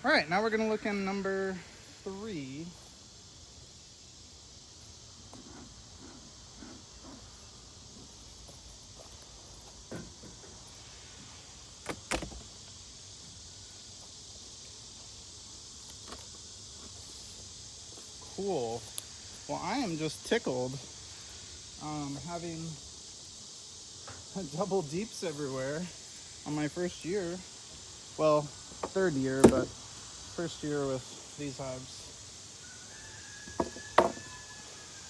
All right, now we're gonna look in number 3. Cool. Well, I am just tickled having double deeps everywhere on my first year. Well, third year, but first year with these hives.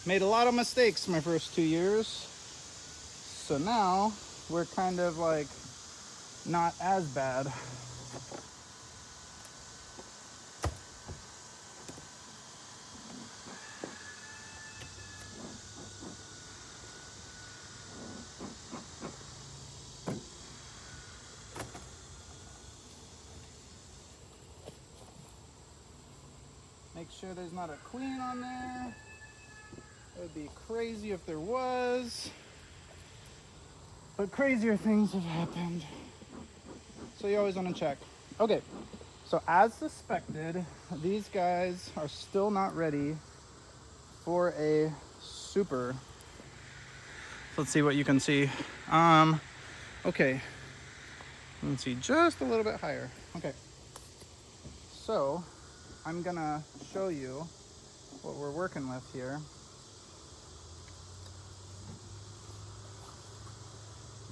Made a lot of mistakes my first 2 years. So now we're kind of like not as bad. Make sure there's not a queen on there. It would be crazy if there was. But crazier things have happened. So you always want to check. Okay, so as suspected, these guys are still not ready for a super. Let's see what you can see. Okay. Let's see, just a little bit higher. Okay. So I'm gonna show you what we're working with here.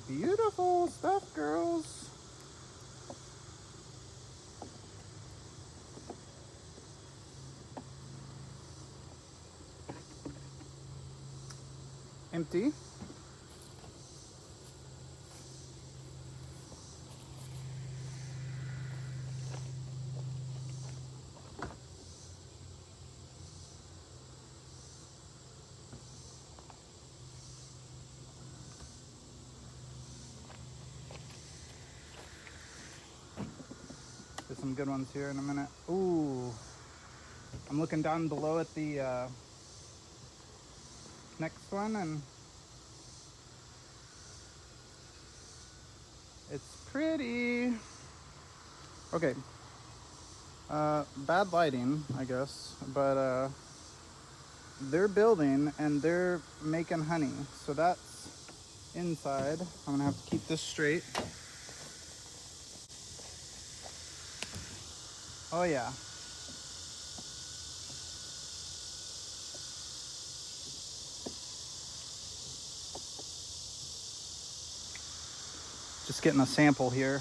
Beautiful stuff, girls. Empty. There's some good ones here in a minute. Ooh. I'm looking down below at the next one, and it's pretty. Okay. Bad lighting, I guess, but they're building and they're making honey. So that's inside. I'm gonna have to keep this straight. Oh yeah. Just getting a sample here.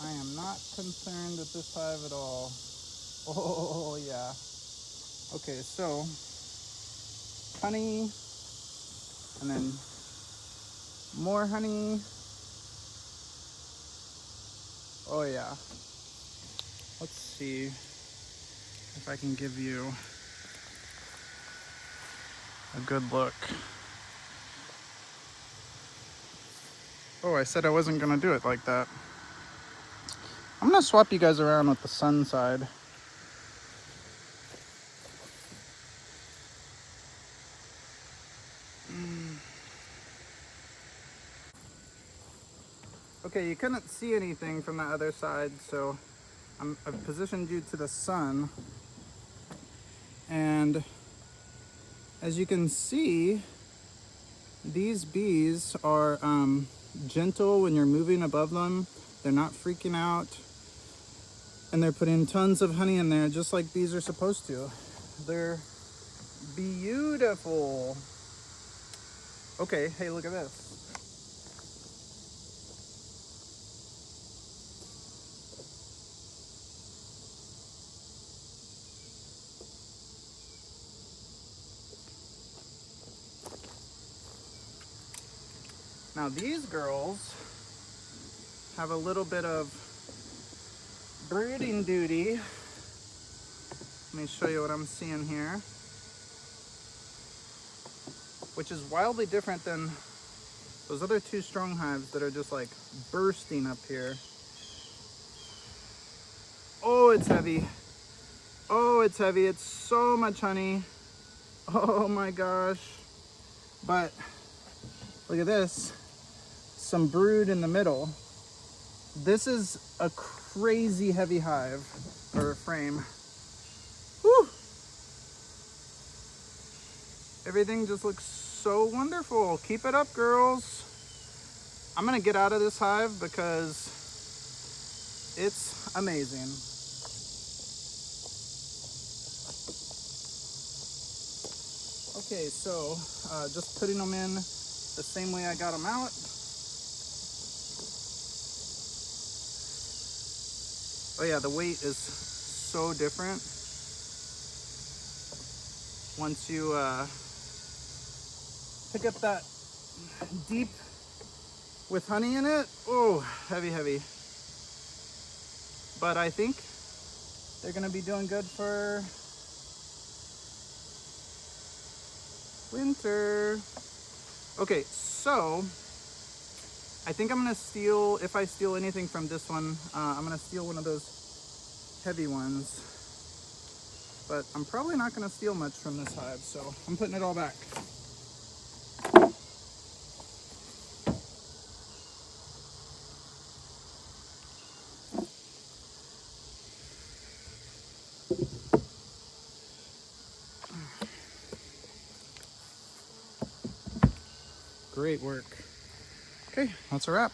I am not concerned with this hive at all. Oh yeah. Okay, so honey, and then more honey. Oh yeah. Let's see if I can give you a good look. Oh, I said I wasn't gonna do it like that. I'm gonna swap you guys around with the sun side. Okay, you couldn't see anything from the other side, so I've positioned you to the sun. And as you can see, these bees are gentle when you're moving above them. They're not freaking out. And they're putting tons of honey in there, just like bees are supposed to. They're beautiful. Okay, hey, look at this. Now these girls have a little bit of brooding duty. Let me show you what I'm seeing here. Which is wildly different than those other 2 strong hives that are just like bursting up here. Oh, it's heavy. Oh, it's heavy. It's so much honey. Oh my gosh. But look at this. Some brood in the middle. This is a crazy heavy hive or frame. Whew. Everything just looks so wonderful. Keep it up, girls. I'm gonna get out of this hive because it's amazing. Okay, so just putting them in the same way I got them out. Oh yeah, the weight is so different once you pick up that deep with honey in it. Oh, heavy, heavy. But I think they're gonna be doing good for winter. Okay, so I think I'm gonna steal, if I steal anything from this one, I'm gonna steal one of those heavy ones. But I'm probably not gonna steal much from this hive, so I'm putting it all back. Great work. Okay, that's a wrap.